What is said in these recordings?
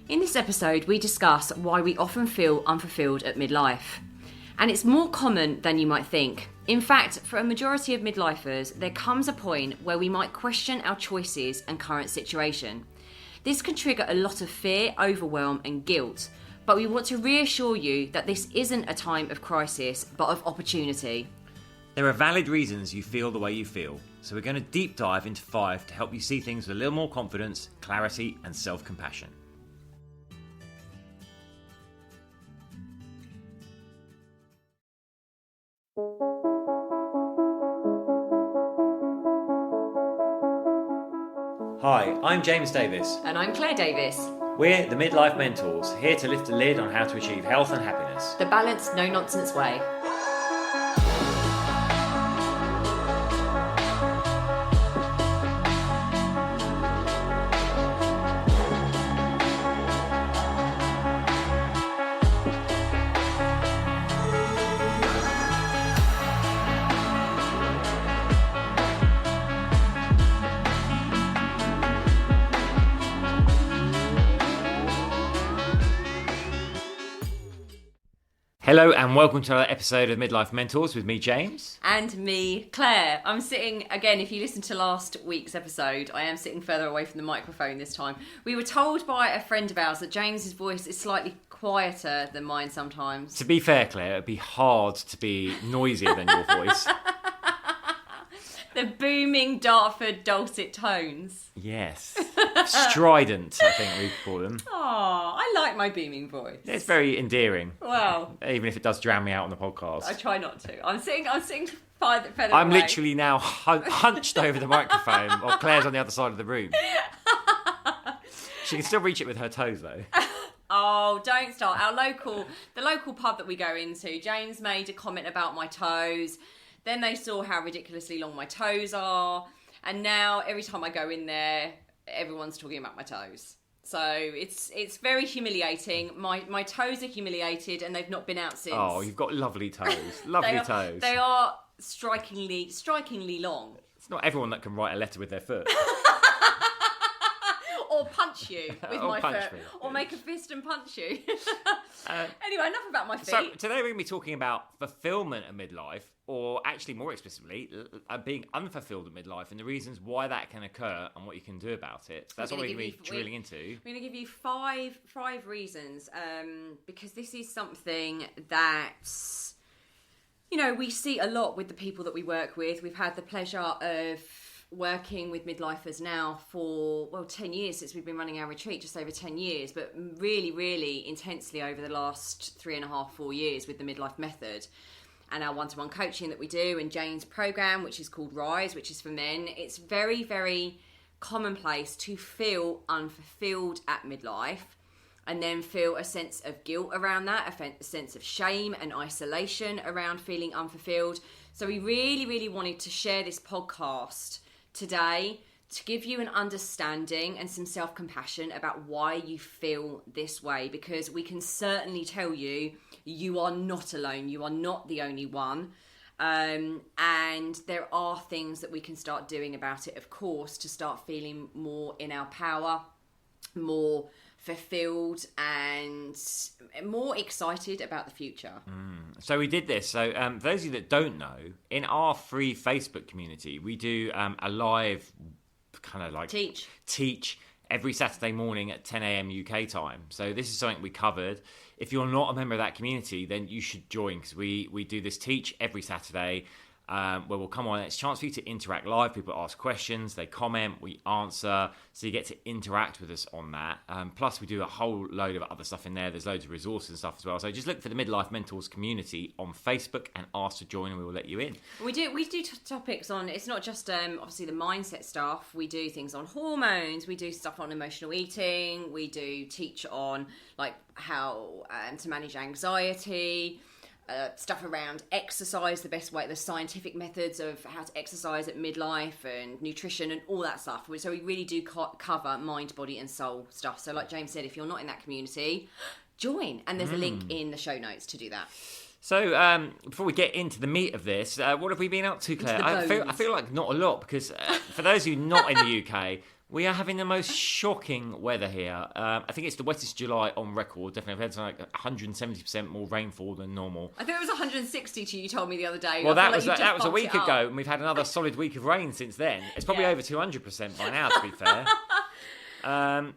In this episode, we discuss why we often feel unfulfilled at midlife. And it's more common than you might think. In fact, for a majority of midlifers, there comes a point where we might question our choices and current situation. This can trigger a lot of fear, overwhelm, and guilt. But we want to reassure you that this isn't a time of crisis, but of opportunity. There are valid reasons you feel the way you feel, so we're going to deep dive into 5 to help you see things with a little more confidence, clarity, and self-compassion. Hi, I'm James Davis. And I'm Claire Davis. We're the Midlife Mentors, here to lift the lid on how to achieve health and happiness. The balanced, no-nonsense way. Hello and welcome to another episode of Midlife Mentors with me, James. And me, Claire. I'm sitting, again, if you listen to last week's episode, I am sitting further away from the microphone this time. We were told by a friend of ours that James's voice is slightly quieter than mine sometimes. To be fair, Claire, it'd be hard to be noisier than your voice. The booming Dartford dulcet tones. Yes. Strident, I think we call them. Oh, I like my booming voice. It's very endearing. Wow. Even if it does drown me out on the podcast. I try not to. I'm sitting further away. I'm literally now hunched over the microphone while Claire's on the other side of the room. She can still reach it with her toes, though. Oh, don't start. The local pub that we go into, James made a comment about my toes. Then they saw how ridiculously long my toes are. And now every time I go in there, everyone's talking about my toes. So it's very humiliating. My toes are humiliated and they've not been out since. Oh, you've got lovely toes. Lovely toes. They are strikingly long. It's not everyone that can write a letter with their foot. Or punch you with my foot. Me. Or make a fist and punch you. Anyway, enough about my feet. So today we're going to be talking about fulfillment at midlife, or actually more explicitly, being unfulfilled at midlife and the reasons why that can occur and what you can do about it. So that's what we're going to be drilling into. We're going to give you five reasons, because this is something that, you know, we see a lot with the people that we work with. We've had the pleasure of working with midlifers now for 10 years since we've been running our retreat, just over 10 years, but really intensely over the last 3.5-4 years with the midlife method and our one-to-one coaching that we do, and Jane's program, which is called Rise, which is for men. It's very commonplace to feel unfulfilled at midlife and then feel a sense of guilt around that, a sense of shame and isolation around feeling unfulfilled. So we really wanted to share this podcast today to give you an understanding and some self-compassion about why you feel this way, because we can certainly tell you, you are not alone. You are not the only one. And there are things that we can start doing about it, of course, to start feeling more in our power, more fulfilled and more excited about the future. So we did this. So for those of you that don't know, in our free Facebook community, we do a live kind of like teach every Saturday morning at 10 a.m. UK time. So this is something we covered. If you're not a member of that community, then you should join, because we do this teach every Saturday. Where we'll come on, it's a chance for you to interact live. People ask questions, they comment, we answer, so you get to interact with us on that. Plus we do a whole load of other stuff in there. There's loads of resources and stuff as well. So just look for the Midlife Mentors community on Facebook and ask to join, and we will let you in. We do topics on, it's not just obviously the mindset stuff. We do things on hormones, we do stuff on emotional eating, we do teach on like how to manage anxiety, stuff around exercise, the best way, the scientific methods of how to exercise at midlife, and nutrition and all that stuff. So we really do cover mind, body and soul stuff. So like James said, if you're not in that community, join. And there's a link in the show notes to do that. So before we get into the meat of this, what have we been up to, Claire? I feel like not a lot, because for those of you not in the UK, We are having the most shocking weather here. I think it's the wettest July on record. Definitely, I've had like 170% more rainfall than normal. I think it was 160 to you told me the other day. Well, that was a week ago, and we've had another solid week of rain since then. It's probably over 200% by now, to be fair.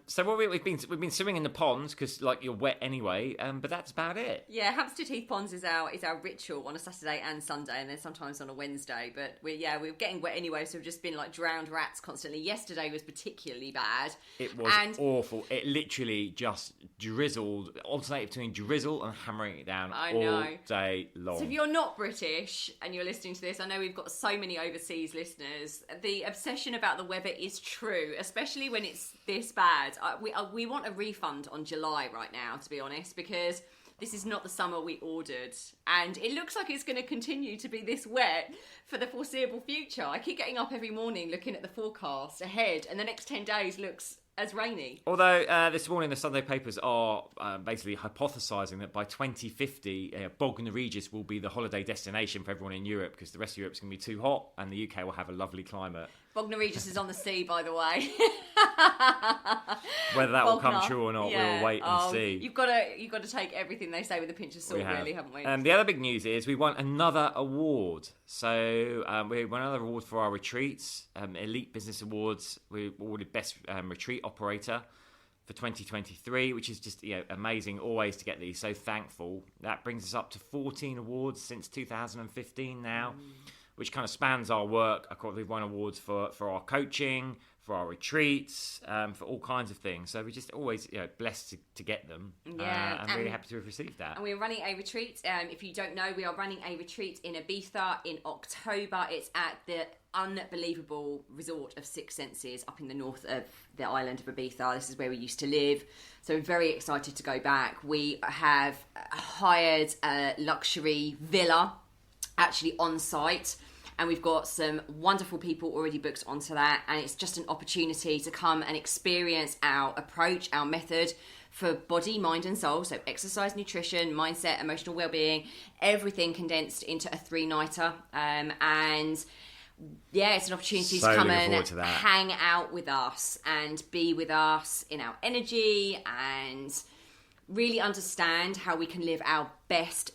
So what we've been swimming in the ponds because like you're wet anyway, but that's about it. Yeah, Hampstead Heath Ponds is our ritual on a Saturday and Sunday, and then sometimes on a Wednesday. But we're getting wet anyway, so we've just been like drowned rats constantly. Yesterday was particularly bad. It was awful. It literally just drizzled, alternated between drizzle and hammering it down all day long. So if you're not British and you're listening to this, I know we've got so many overseas listeners. The obsession about the weather is true, especially when it's this bad. We want a refund on July right now, to be honest, because this is not the summer we ordered, and it looks like it's going to continue to be this wet for the foreseeable future. I keep getting up every morning looking at the forecast ahead, and the next 10 days looks as rainy. Although this morning the Sunday papers are basically hypothesising that by 2050 Bognor Regis will be the holiday destination for everyone in Europe because the rest of Europe's going to be too hot and the UK will have a lovely climate. Bognor Regis is on the sea, by the way. Whether that will come true or not, we'll wait and see. You've got to take everything they say with a pinch of salt, really, haven't we? The other big news is we won another award. So we won another award for our retreats, Elite Business Awards. We awarded Best Retreat Operator for 2023, which is just amazing always to get these. So thankful. That brings us up to 14 awards since 2015 now. Which kind of spans our work. We've won awards for our coaching, for our retreats, for all kinds of things. So we're just always blessed to get them. Yeah, I'm really happy to have received that. And we're running a retreat. If you don't know, we are running a retreat in Ibiza in October. It's at the unbelievable resort of Six Senses up in the north of the island of Ibiza. This is where we used to live. So we're very excited to go back. We have hired a luxury villa actually on site. And we've got some wonderful people already booked onto that. And it's just an opportunity to come and experience our approach, our method for body, mind and soul. So exercise, nutrition, mindset, emotional well-being, everything condensed into a 3-nighter. And yeah, it's an opportunity to come and hang out with us and be with us in our energy and really understand how we can live our best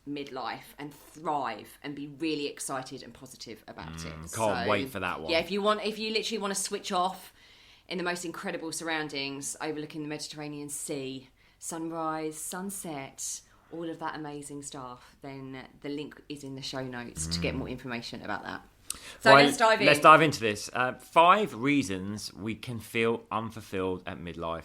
midlife and thrive and be really excited and positive about it. Can't wait for that one. Yeah, if you literally want to switch off in the most incredible surroundings, overlooking the Mediterranean Sea, sunrise, sunset, all of that amazing stuff, then the link is in the show notes to get more information about that. So let's dive in. Let's dive into this. 5 reasons we can feel unfulfilled at midlife.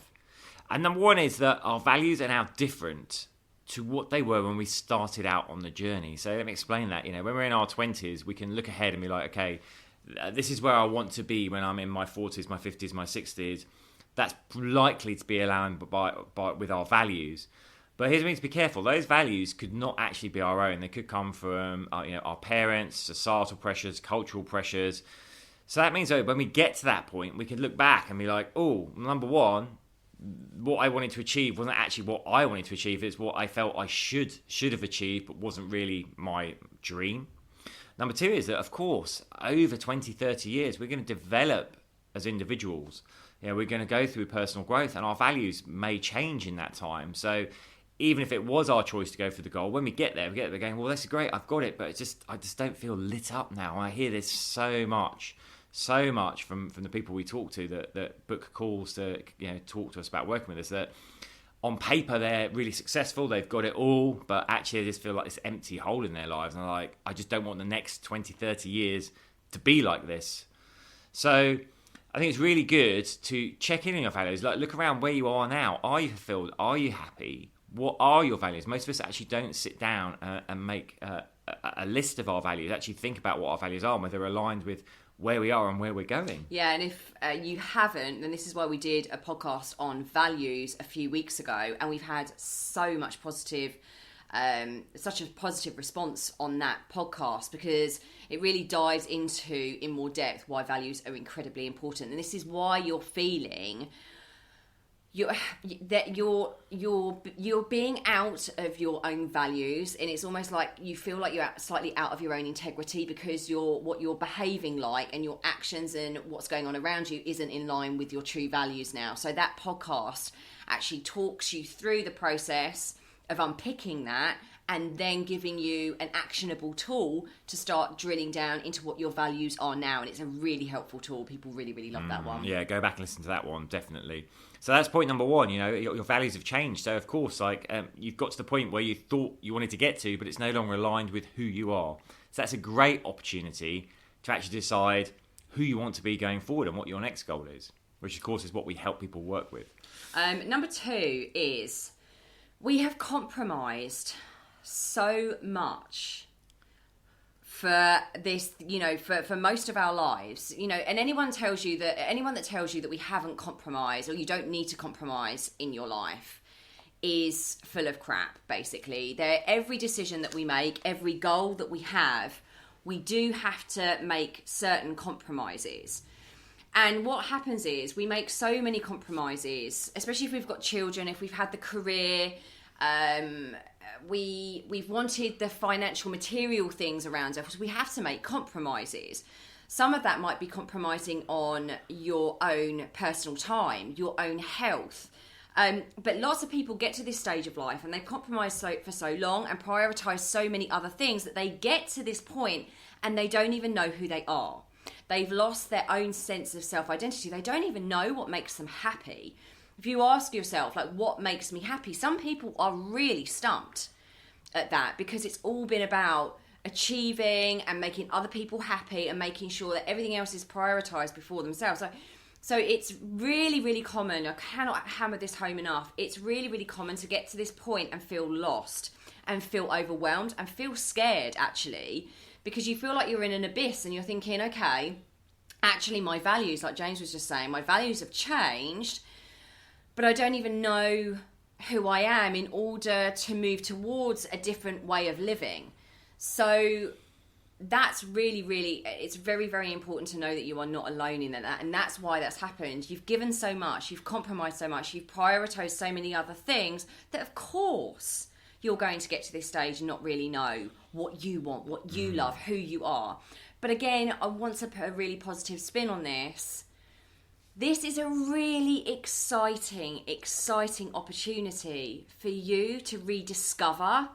And number 1 is that our values are now different to what they were when we started out on the journey. So let me explain that. When we're in our 20s, we can look ahead and be like, okay, this is where I want to be when I'm in my 40s, my 50s, my 60s. That's likely to be aligned with our values. But here's what we need to be careful. Those values could not actually be our own. They could come from our parents, societal pressures, cultural pressures. So that means that when we get to that point, we can look back and be like, oh, number 1, what I wanted to achieve wasn't actually what I wanted to achieve. It's what I felt I should have achieved, but wasn't really my dream. Number 2 is that, of course, over 20, 30 years, we're going to develop as individuals. We're going to go through personal growth, and our values may change in that time. So even if it was our choice to go for the goal, when we get there, we're going, well, that's great, I've got it, but I just don't feel lit up now. I hear this so much from the people we talk to that book calls to talk to us about working with us, that on paper they're really successful, they've got it all, but actually they just feel like this empty hole in their lives, and they're like, I just don't want the next 20, 30 years to be like this. So I think it's really good to check in on your values. Like, look around where you are now. Are you fulfilled? Are you happy? What are your values? Most of us actually don't sit down and make a list of our values, actually think about what our values are and whether they're aligned with where we are and where we're going. Yeah, and if you haven't, then this is why we did a podcast on values a few weeks ago, and we've had so much such a positive response on that podcast, because it really dives into in more depth why values are incredibly important. And this is why you're feeling you're being out of your own values, and it's almost like you feel like you're slightly out of your own integrity because what you're behaving like and your actions and what's going on around you isn't in line with your true values now. So that podcast actually talks you through the process of unpicking that and then giving you an actionable tool to start drilling down into what your values are now. And it's a really helpful tool. People really, really love that one. Yeah, go back and listen to that one, definitely. So that's point number one, your values have changed. So, of course, you've got to the point where you thought you wanted to get to, but it's no longer aligned with who you are. So that's a great opportunity to actually decide who you want to be going forward and what your next goal is, which, of course, is what we help people work with. Number 2 is we have compromised so much for this, for most of our lives, and anyone that tells you that we haven't compromised or you don't need to compromise in your life is full of crap, basically. Every decision that we make, every goal that we have, we do have to make certain compromises. And what happens is we make so many compromises, especially if we've got children, if we've had the career, we've wanted the financial material things around us. We have to make compromises. Some of that might be compromising on your own personal time, your own health. But lots of people get to this stage of life and they've compromised for so long and prioritized so many other things that they get to this point and they don't even know who they are. They've lost their own sense of self-identity. They don't even know what makes them happy. If you ask yourself, what makes me happy? Some people are really stumped at that because it's all been about achieving and making other people happy and making sure that everything else is prioritized before themselves. So it's really, really common. I cannot hammer this home enough. It's really, really common to get to this point and feel lost and feel overwhelmed and feel scared, actually, because you feel like you're in an abyss and you're thinking, okay, actually my values, like James was just saying, my values have changed, but I don't even know who I am in order to move towards a different way of living. So that's really, really, it's very, very important to know that you are not alone in that. And that's why that's happened. You've given so much, you've compromised so much, you've prioritized so many other things that, of course, you're going to get to this stage and not really know what you want, what you love, who you are. But again, I want to put a really positive spin on this. This is a really exciting opportunity for you to rediscover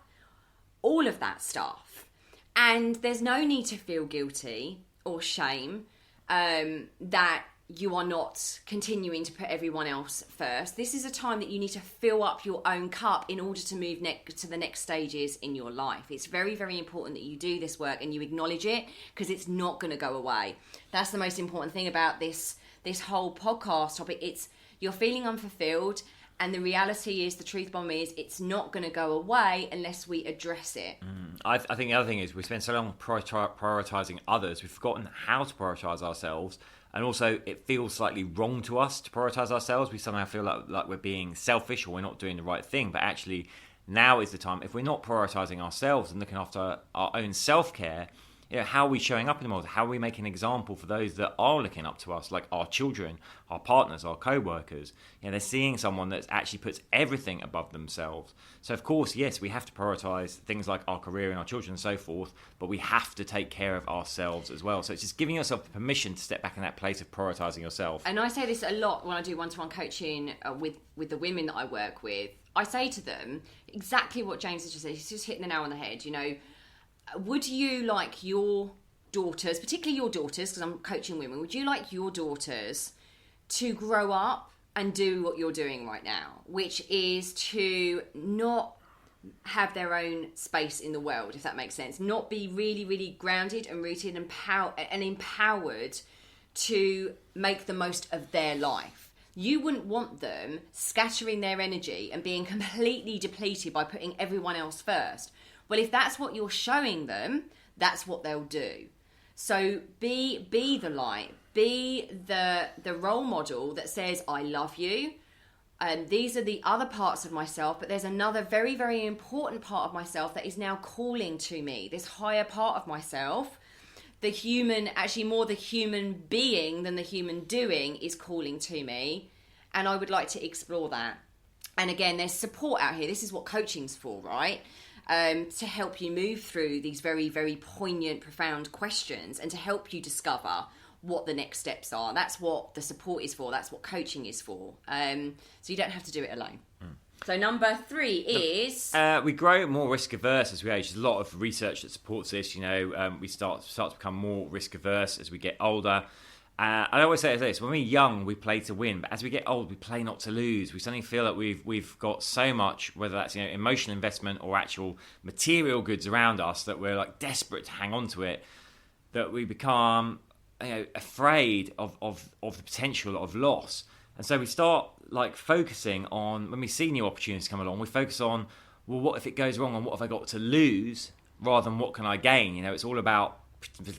all of that stuff. And there's no need to feel guilty or shame that you are not continuing to put everyone else first. This is a time that you need to fill up your own cup in order to move to the next stages in your life. It's very, very important that you do this work and you acknowledge it because it's not going to go away. That's the most important thing about this whole podcast topic. It's you're feeling unfulfilled, and the reality is, the truth bomb is, it's not going to go away unless we address it. I think the other thing is we spend so long prioritizing others, we've forgotten how to prioritize ourselves. And also, it feels slightly wrong to us to prioritize ourselves. We somehow feel like we're being selfish or we're not doing the right thing. But actually, now is the time. If we're not prioritizing ourselves and looking after our own self-care, how are we showing up in the world? How are we making an example for those that are looking up to us, like our children, our partners, our co-workers? They're seeing someone that actually puts everything above themselves. So, of course, yes, we have to prioritise things like our career and our children and so forth, but we have to take care of ourselves as well. So it's just giving yourself permission to step back in that place of prioritising yourself. And I say this a lot when I do one-to-one coaching with the women that I work with. I say to them exactly what James has just said. He's just hitting the nail on the head, Would you like your daughters, particularly your daughters, because I'm coaching women, would you like your daughters to grow up and do what you're doing right now, which is to not have their own space in the world, if that makes sense, not be really, really grounded and rooted and empowered to make the most of their life? You wouldn't want them scattering their energy and being completely depleted by putting everyone else first. Well, if that's what you're showing them, that's what they'll do. So be the light, be the role model that says, I love you. And these are the other parts of myself, but there's another very, very important part of myself that is now calling to me. This higher part of myself, the human, actually more the human being than the human doing, is calling to me. And I would like to explore that. And again, there's support out here. This is what coaching's for, right? To help you move through these very, very poignant, profound questions and to help you discover what the next steps are. That's what the support is for. That's what coaching is for. So you don't have to do it alone. So number 3 is... we grow more risk averse as we age. There's a lot of research that supports this. We start to become more risk averse as we get older. I always say this: when we're young, we play to win, but as we get old, we play not to lose. We suddenly feel that we've got so much, whether that's emotional investment or actual material goods around us, that we're like desperate to hang on to it, that we become afraid of the potential of loss. And so we start like focusing on, when we see new opportunities come along, we focus on, well, what if it goes wrong, and what have I got to lose, rather than what can I gain? It's all about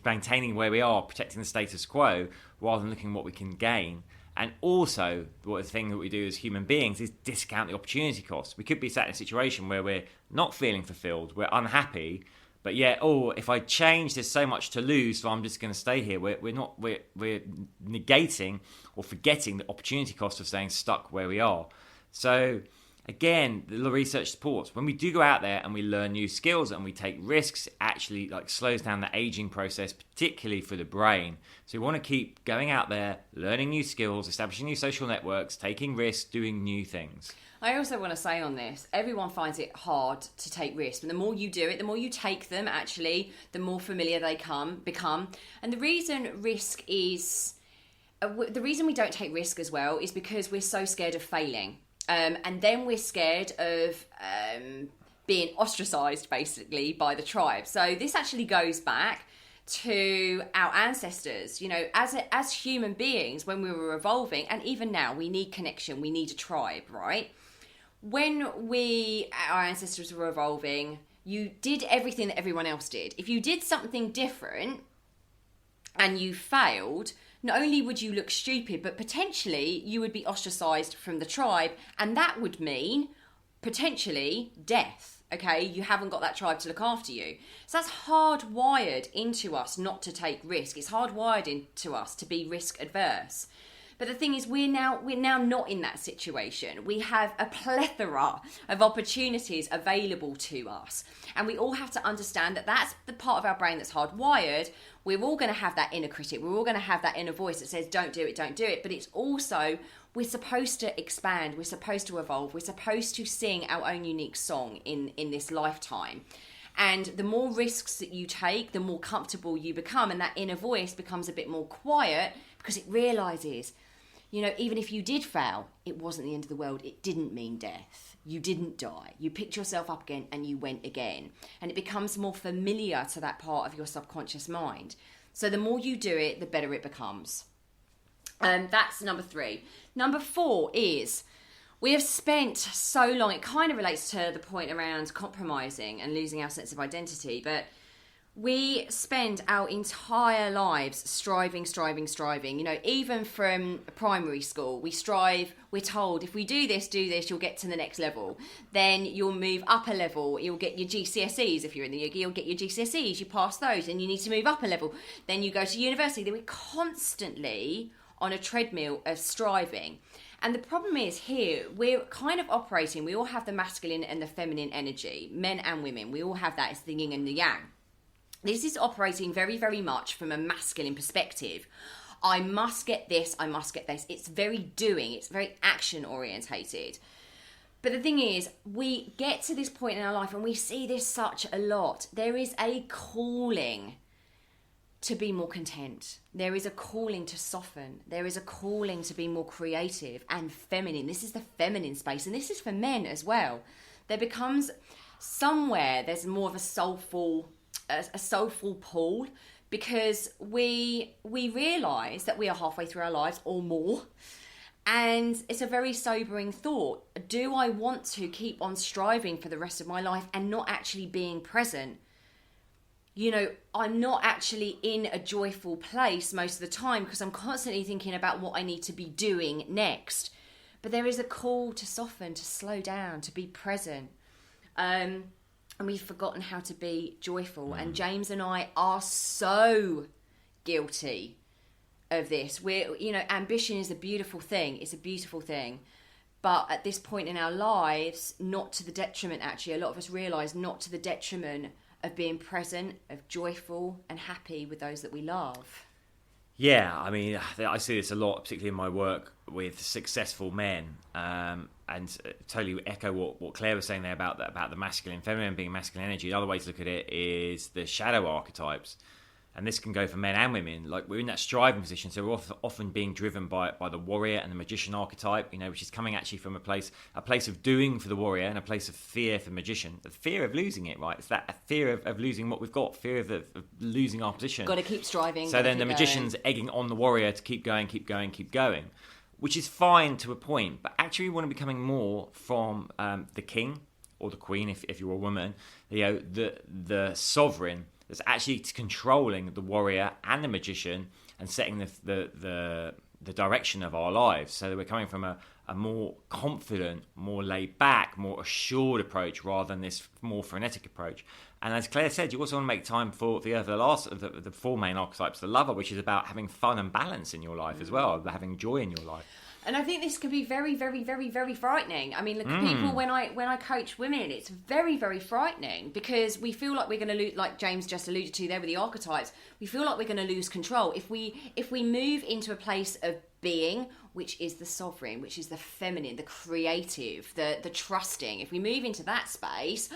maintaining where we are, protecting the status quo, rather than looking at what we can gain. And also, the thing that we do as human beings is discount the opportunity cost. We could be sat in a situation where we're not feeling fulfilled, we're unhappy, but yet, if I change, there's so much to lose, so I'm just going to stay here. We're negating or forgetting the opportunity cost of staying stuck where we are. So again, the research supports when we do go out there and we learn new skills and we take risks, it actually slows down the aging process, particularly for the brain. So we want to keep going out there, learning new skills, establishing new social networks, taking risks, doing new things. I also want to say on this, everyone finds it hard to take risks. But the more you do it, the more you take them, actually, the more familiar they become. And the reason the reason we don't take risk as well is because we're so scared of failing. And then we're scared of being ostracized, basically, by the tribe. So this actually goes back to our ancestors. As human beings, when we were evolving, and even now, we need connection, we need a tribe, right? When our ancestors were evolving, you did everything that everyone else did. If you did something different and you failed, not only would you look stupid, but potentially you would be ostracized from the tribe, and that would mean potentially death. Okay, you haven't got that tribe to look after you. So that's hardwired into us not to take risk. It's hardwired into us to be risk adverse. But the thing is, we're now not in that situation. We have a plethora of opportunities available to us. And we all have to understand that that's the part of our brain that's hardwired. We're all going to have that inner critic. We're all going to have that inner voice that says, don't do it, don't do it. But it's also, we're supposed to expand. We're supposed to evolve. We're supposed to sing our own unique song in this lifetime. And the more risks that you take, the more comfortable you become. And that inner voice becomes a bit more quiet because it realises, even if you did fail, it wasn't the end of the world. It didn't mean death. You didn't die. You picked yourself up again and you went again. And it becomes more familiar to that part of your subconscious mind. So the more you do it, the better it becomes. That's number 3. Number 4 is, we have spent so long, it kind of relates to the point around compromising and losing our sense of identity, but we spend our entire lives striving. Even from primary school, we strive. We're told, if we do this, you'll get to the next level. Then you'll move up a level. You'll get your GCSEs. If you're in the UK, you'll get your GCSEs. You pass those, and you need to move up a level. Then you go to university. Then we're constantly on a treadmill of striving. And the problem is here, we're kind of operating. We all have the masculine and the feminine energy, men and women. We all have that. It's the yin and the yang. This is operating very, very much from a masculine perspective. I must get this, I must get this. It's very doing, it's very action orientated. But the thing is, we get to this point in our life and we see this such a lot. There is a calling to be more content. There is a calling to soften. There is a calling to be more creative and feminine. This is the feminine space, and this is for men as well. There becomes somewhere, there's more of a soulful pull, because we realise that we are halfway through our lives or more, and it's a very sobering thought. Do I want to keep on striving for the rest of my life and not actually being present? I'm not actually in a joyful place most of the time because I'm constantly thinking about what I need to be doing next. But there is a call to soften, to slow down, to be present. And we've forgotten how to be joyful. And James and I are so guilty of this. Ambition is a beautiful thing. It's a beautiful thing. But at this point in our lives, not to the detriment, actually, a lot of us realise not to the detriment of being present, of joyful and happy with those that we love. Yeah, I mean, I see this a lot, particularly in my work with successful men, and totally echo what Claire was saying there about the masculine and feminine being masculine energy. Another way to look at it is the shadow archetypes, and this can go for men and women. Like, we're in that striving position, so we're often being driven by the warrior and the magician archetype, which is coming actually from a place of doing for the warrior and a place of fear for the magician. The fear of losing it, right? It's that fear of losing what we've got, fear of losing our position. Got to keep striving. So then the magician's egging on the warrior to keep going, which is fine to a point, but actually we want to be coming more from the king or the queen, if you're a woman, the sovereign that's actually controlling the warrior and the magician and setting the direction of our lives. So that we're coming from a more confident, more laid back, more assured approach rather than this more frenetic approach. And as Claire said, you also want to make time for the four main archetypes, the lover, which is about having fun and balance in your life as well, having joy in your life. And I think this can be very, very, very, very frightening. I mean, look, people, when I coach women, it's very, very frightening because we feel like we're going to lose, like James just alluded to there with the archetypes, we feel like we're going to lose control. If we move into a place of being, which is the sovereign, which is the feminine, the creative, the trusting, if we move into that space,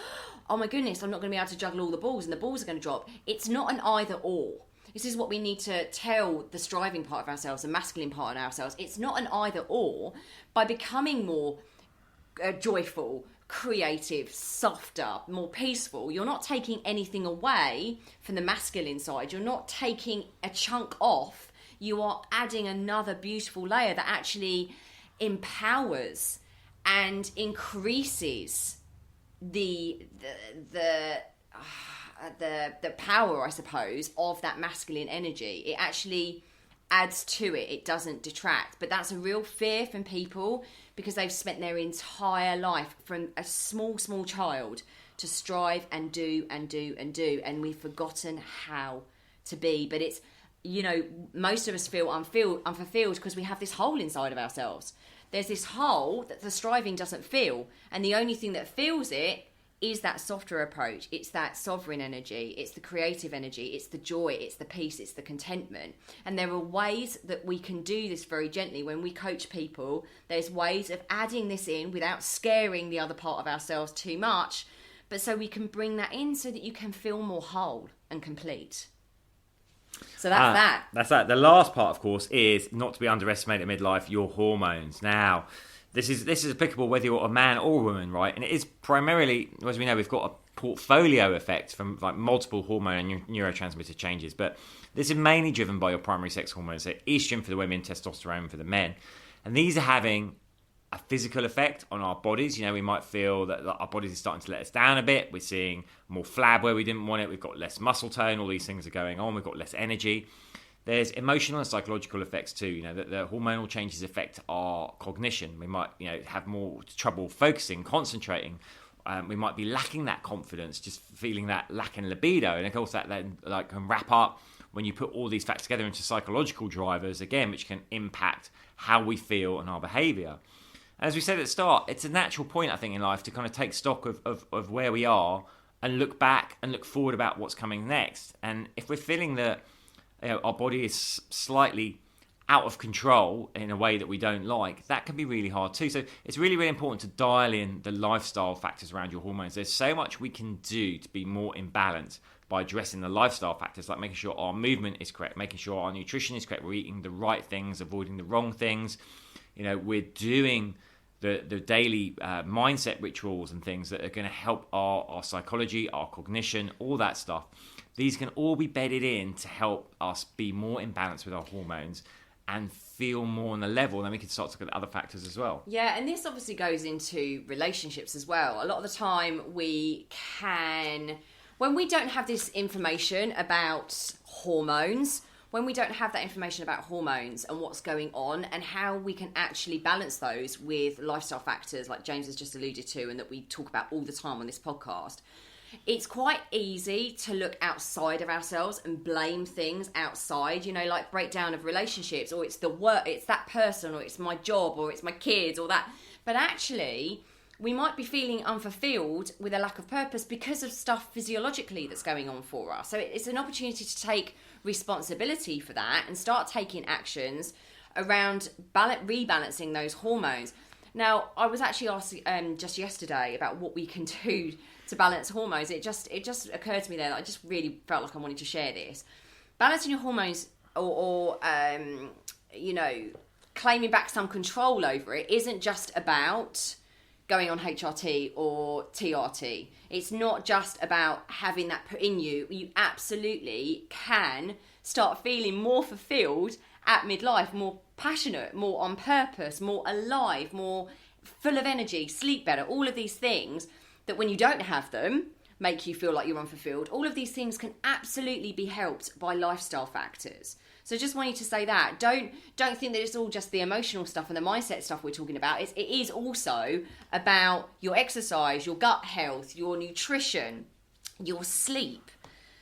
oh my goodness, I'm not going to be able to juggle all the balls and the balls are going to drop. It's not an either or. This is what we need to tell the striving part of ourselves, the masculine part of ourselves. It's not an either or. By becoming more joyful, creative, softer, more peaceful, you're not taking anything away from the masculine side. You're not taking a chunk off. You are adding another beautiful layer that actually empowers and increases the power, I suppose, of that masculine energy. It actually adds to it. It doesn't detract. But that's a real fear from people because they've spent their entire life from a small child to strive and do and do and do, and we've forgotten how to be. But it's, most of us feel unfulfilled because we have this hole inside of ourselves. There's this hole that the striving doesn't feel, and the only thing that feels it is that softer approach. It's that sovereign energy, it's the creative energy, it's the joy, it's the peace, it's the contentment. And there are ways that we can do this very gently. When we coach people, there's ways of adding this in without scaring the other part of ourselves too much, but so we can bring that in so that you can feel more whole and complete. So that's that. That's that. The last part, of course, is not to be underestimated at midlife, your hormones. Now, This is applicable whether you're a man or a woman, right? And it is primarily, as we know, we've got a portfolio effect from like multiple hormone and neurotransmitter changes, but this is mainly driven by your primary sex hormones, so estrogen for the women, testosterone for the men. And these are having a physical effect on our bodies. We might feel that our bodies are starting to let us down a bit. We're seeing more flab where we didn't want it. We've got less muscle tone. All these things are going on. We've got less energy. There's emotional and psychological effects too. The hormonal changes affect our cognition. We might, have more trouble focusing, concentrating. We might be lacking that confidence, just feeling that lack in libido. And of course, that then can wrap up when you put all these facts together into psychological drivers, again, which can impact how we feel and our behaviour. As we said at the start, it's a natural point, I think, in life to kind of take stock of where we are and look back and look forward about what's coming next. And if we're feeling that our body is slightly out of control in a way that we don't like, that can be really hard too. So it's really, really important to dial in the lifestyle factors around your hormones. There's so much we can do to be more in balance by addressing the lifestyle factors, like making sure our movement is correct, making sure our nutrition is correct, we're eating the right things, avoiding the wrong things. We're doing the daily mindset rituals and things that are going to help our psychology, our cognition, all that stuff. These can all be bedded in to help us be more in balance with our hormones and feel more on the level. Then we can start to look at other factors as well. Yeah, and this obviously goes into relationships as well. A lot of the time when we don't have this information about hormones, when we don't have that information about hormones and what's going on and how we can actually balance those with lifestyle factors like James has just alluded to and that we talk about all the time on this podcast, it's quite easy to look outside of ourselves and blame things outside, like breakdown of relationships, or it's the work, it's that person, or it's my job, or it's my kids, or that. But actually, we might be feeling unfulfilled with a lack of purpose because of stuff physiologically that's going on for us. So it's an opportunity to take responsibility for that and start taking actions around rebalancing those hormones. Now, I was actually asked just yesterday about what we can do to balance hormones. It just occurred to me there that I just really felt like I wanted to share this. Balancing your hormones or claiming back some control over it isn't just about going on HRT or TRT. It's not just about having that put in you. You absolutely can start feeling more fulfilled at midlife, more passionate, more on purpose, more alive, more full of energy, sleep better, all of these things that when you don't have them make you feel like you're unfulfilled. All of these things can absolutely be helped by lifestyle factors. So just wanted to say that. Don't think that it's all just the emotional stuff and the mindset stuff we're talking about. It is also about your exercise, your gut health, your nutrition, your sleep.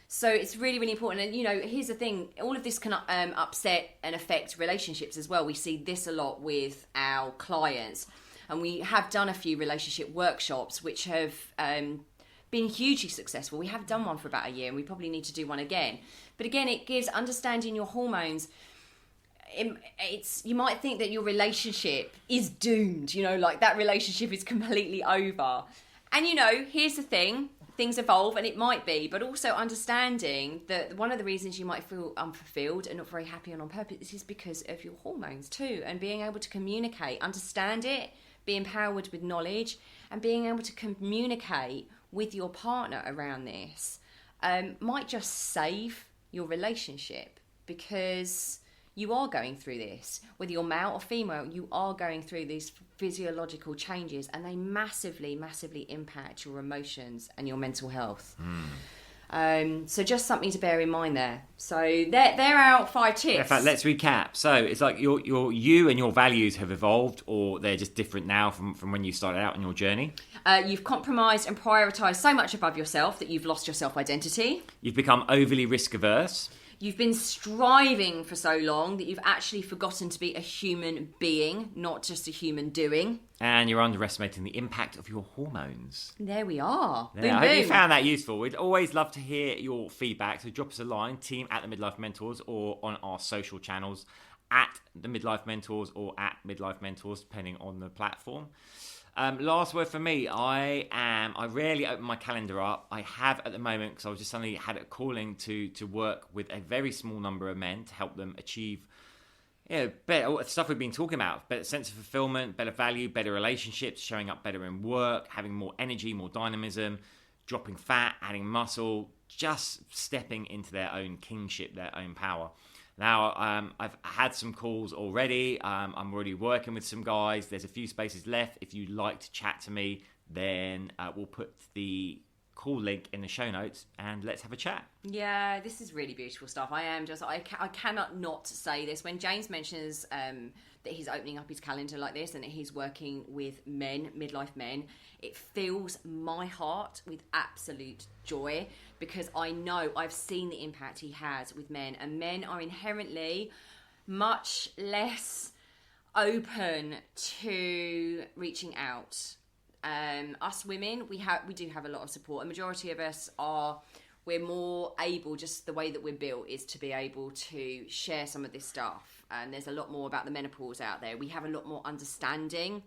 So it's really, really important. And, here's the thing. All of this can upset and affect relationships as well. We see this a lot with our clients. And we have done a few relationship workshops which have been hugely successful. We have done one for about a year and we probably need to do one again. But again, it gives understanding your hormones. You might think that your relationship is doomed, like that relationship is completely over. And, here's the thing. Things evolve and it might be, but also understanding that one of the reasons you might feel unfulfilled and not very happy and on purpose is because of your hormones too, and being able to communicate, understand it, be empowered with knowledge, and being able to communicate with your partner around this might just save your relationship, because you are going through this. Whether you're male or female, you are going through these physiological changes, and they massively, massively impact your emotions and your mental health. So just something to bear in mind there. So they're our 5 tips. In fact, let's recap. So it's like you and your values have evolved, or they're just different now from when you started out on your journey. You've compromised and prioritised so much above yourself that you've lost your self-identity. You've become overly risk averse. You've been striving for so long that you've actually forgotten to be a human being, not just a human doing. And you're underestimating the impact of your hormones. There we are. Yeah, boom, I hope boom. you found that useful. We'd always love to hear your feedback. So drop us a line, team@the-midlife-mentors, or on our social channels, @the-midlife-mentors or @midlife-mentors, depending on the platform. Last word for me, I rarely open my calendar up. I have at the moment, because I was just suddenly had a calling to work with a very small number of men to help them achieve better stuff we've been talking about. Better sense of fulfillment, better value, better relationships, showing up better in work, having more energy, more dynamism, dropping fat, adding muscle, just stepping into their own kingship, their own power. Now, I've had some calls already. I'm already working with some guys. There's a few spaces left. If you'd like to chat to me, then we'll put the call link in the show notes and let's have a chat. Yeah, this is really beautiful stuff. I cannot not say this. When James mentions that he's opening up his calendar like this and that he's working with men, midlife men, it fills my heart with absolute joy, because I know I've seen the impact he has with men, and men are inherently much less open to reaching out. Us women, we do have a lot of support. A majority of us we're more able, just the way that we're built, is to be able to share some of this stuff. And there's a lot more about the menopause out there. We have a lot more understanding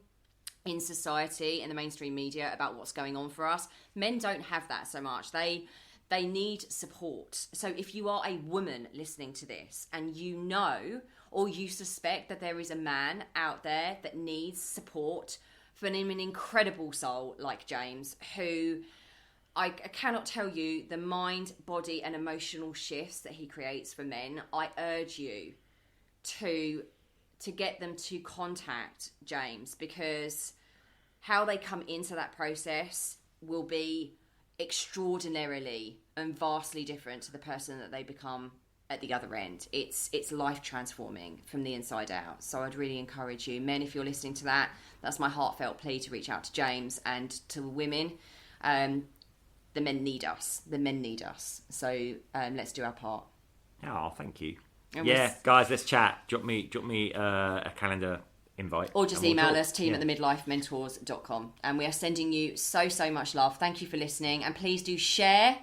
in society and the mainstream media about what's going on for us. Men don't have that so much. They need support. So if you are a woman listening to this and you know or you suspect that there is a man out there that needs support from an incredible soul like James, who I cannot tell you the mind, body and emotional shifts that he creates for men, I urge you to get them to contact James, because how they come into that process will be extraordinarily and vastly different to the person that they become at the other end. It's life transforming from the inside out. So I'd really encourage you, men, if you're listening to that, that's my heartfelt plea, to reach out to James. And to women, the men need us. The men need us. So let's do our part. Oh, thank you. And guys, let's chat. Drop me a calendar invite. Or just email us, team@themidlifementors.com. And we are sending you so much love. Thank you for listening. And please do share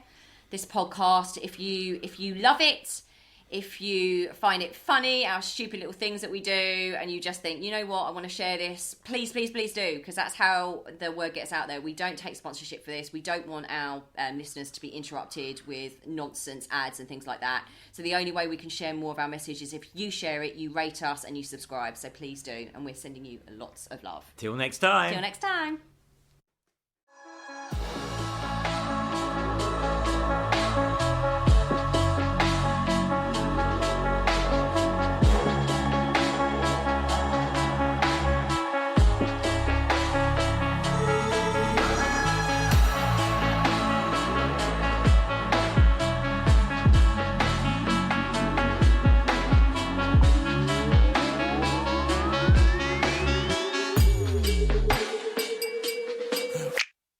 this podcast if you love it. If you find it funny, our stupid little things that we do, and you just think, you know what, I want to share this, please do, because that's how the word gets out there. We don't take sponsorship for this. We don't want our listeners to be interrupted with nonsense ads and things like that. So the only way we can share more of our message is if you share it, you rate us, and you subscribe. So please do, and we're sending you lots of love. Till next time.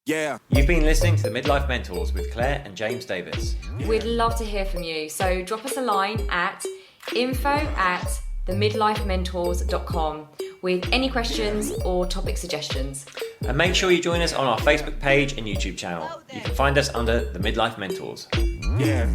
Yeah. You've been listening to the Midlife Mentors with Claire and James Davis. We'd love to hear from you. So drop us a line at info@themidlifementors.com with any questions or topic suggestions. And make sure you join us on our Facebook page and YouTube channel. You can find us under the Midlife Mentors. Yeah.